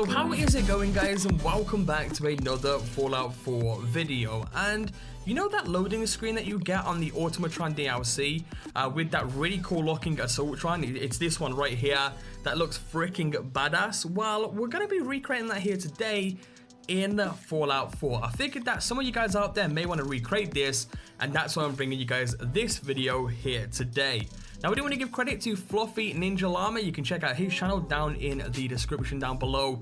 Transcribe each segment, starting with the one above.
So how is it going, guys, and welcome back to another Fallout 4 video. And you know that loading screen that you get on the Automatron DLC with that really cool looking Assaultron? It's this one right here that looks freaking badass. Well, we're going to be recreating that here today in Fallout 4. I figured that some of you guys out there may want to recreate this, and that's why I'm bringing you guys this video here today. Now, we do want to give credit to Fluffy Ninja Llama. You can check out his channel down in the description down below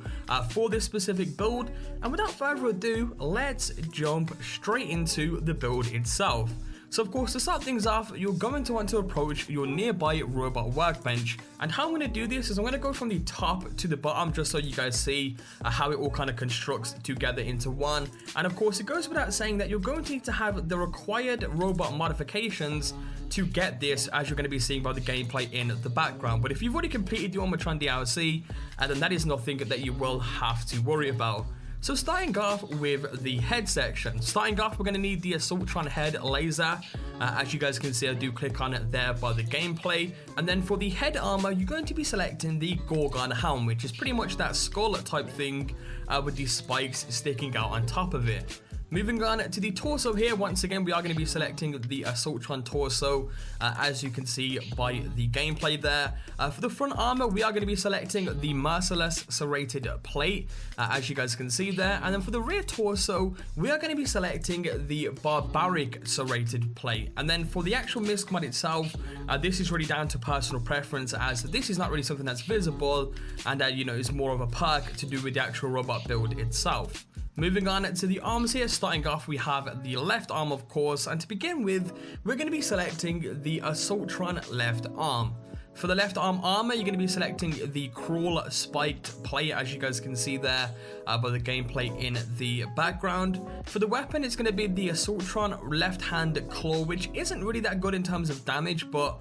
for this specific build. And without further ado, let's jump straight into the build itself. So of course, to start things off, you're going to want to approach your nearby robot workbench. And how I'm going to do this is I'm going to go from the top to the bottom just so you guys see how it all kind of constructs together into one. And of course, it goes without saying that you're going to need to have the required robot modifications to get this, as you're going to be seeing by the gameplay in the background. But if you've already completed the Automatron DLC, then that is nothing that you will have to worry about. So starting off with the head section. Starting off, we're going to need the Assaultron head laser. As you guys can see, I do click on it there by the gameplay. And then for the head armor, you're going to be selecting the Gorgon helm, which is pretty much that skull type thing with these spikes sticking out on top of it. Moving on to the torso here, once again, we are going to be selecting the Assaultron torso, as you can see by the gameplay there. For the front armor, we are going to be selecting the Merciless Serrated Plate, as you guys can see there. And then for the rear torso, we are going to be selecting the Barbaric Serrated Plate. And then for the actual misc mod itself, this is really down to personal preference, as this is not really something that's visible, and you know, it's more of a perk to do with the actual robot build itself. Moving on to the arms here, starting off we have the left arm, of course, and to begin with, we're going to be selecting the Assaultron left arm. For the left arm armor, you're going to be selecting the Crawl Spiked Plate, as you guys can see there by the gameplay in the background. For the weapon, it's going to be the Assaultron left hand claw, which isn't really that good in terms of damage, but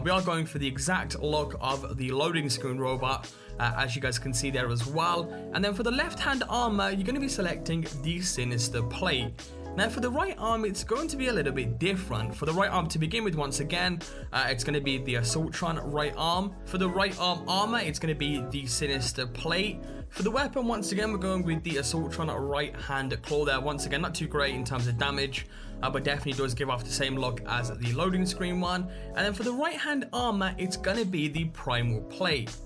we are going for the exact look of the loading screen robot, as you guys can see there as well. And then for the left hand armor, you're going to be selecting the Sinister Plate. Now for the right arm, it's going to be a little bit different. For the right arm to begin with, once again, it's going to be the Assaultron right arm. For the right arm armor, it's going to be the Sinister Plate. For the weapon, once again, we're going with the Assaultron right hand claw there. Once again, not too great in terms of damage, but definitely does give off the same look as the loading screen one. And then for the right hand armor, it's going to be the Primal Plate.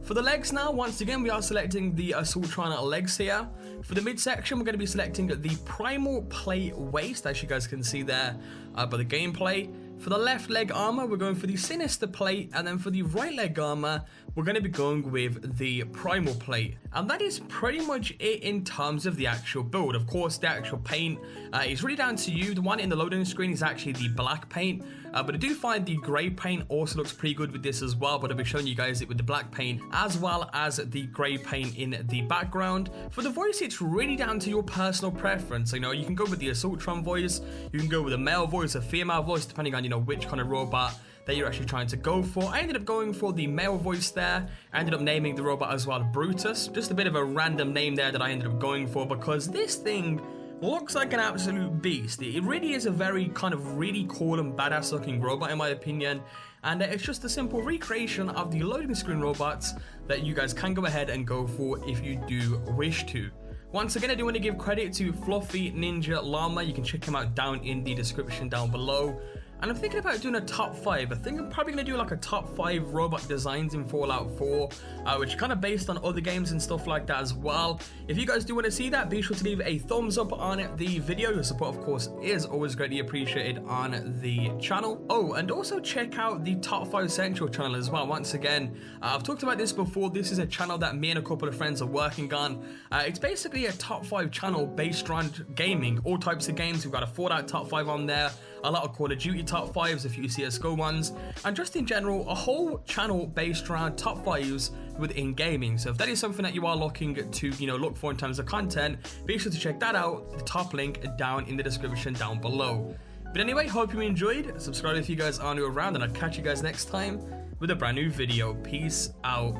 For the legs now, once again, we are selecting the Assaultron legs here. For the midsection, we're going to be selecting the Primal Plate waist, as you guys can see there by the gameplay. For the left leg armor, we're going for the Sinister Plate, and then for the right leg armor, we're going to be going with the Primal Plate. And that is pretty much it in terms of the actual build. Of course, the actual paint is really down to you. The one in the loading screen is actually the black paint, but I do find the grey paint also looks pretty good with this as well, but I'll be showing you guys it with the black paint as well as the grey paint in the background. For the voice, it's really down to your personal preference. You know, you can go with the Assaultron voice, you can go with a male voice, a female voice, depending on, you know, which kind of robot that you're actually trying to go for. I ended up going for the male voice there. I ended up naming the robot as well Brutus. Just a bit of a random name there that I ended up going for because this thing looks like an absolute beast. It really is a very kind of really cool and badass looking robot in my opinion. And it's just a simple recreation of the loading screen robots that you guys can go ahead and go for if you do wish to. Once again, I do want to give credit to Fluffy Ninja Llama. You can check him out down in the description down below. And I'm thinking about doing a top 5. I think I'm probably going to do like a top 5 robot designs in Fallout 4, which is kind of based on other games and stuff like that as well. If you guys do want to see that, be sure to leave a thumbs up on the video. Your support, of course, is always greatly appreciated on the channel. Oh, and also check out the Top 5 Central channel as well. Once again, I've talked about this before. This is a channel that me and a couple of friends are working on. It's basically a top 5 channel based around gaming, all types of games. We've got a Fallout top 5 on there, a lot of Call of Duty top 5s, a few CSGO ones, and just in general, a whole channel based around top 5s within gaming. So if that is something that you are looking to, you know, look for in terms of content, be sure to check that out. The top link down in the description down below. But anyway, hope you enjoyed. Subscribe if you guys are new around, and I'll catch you guys next time with a brand new video. Peace out.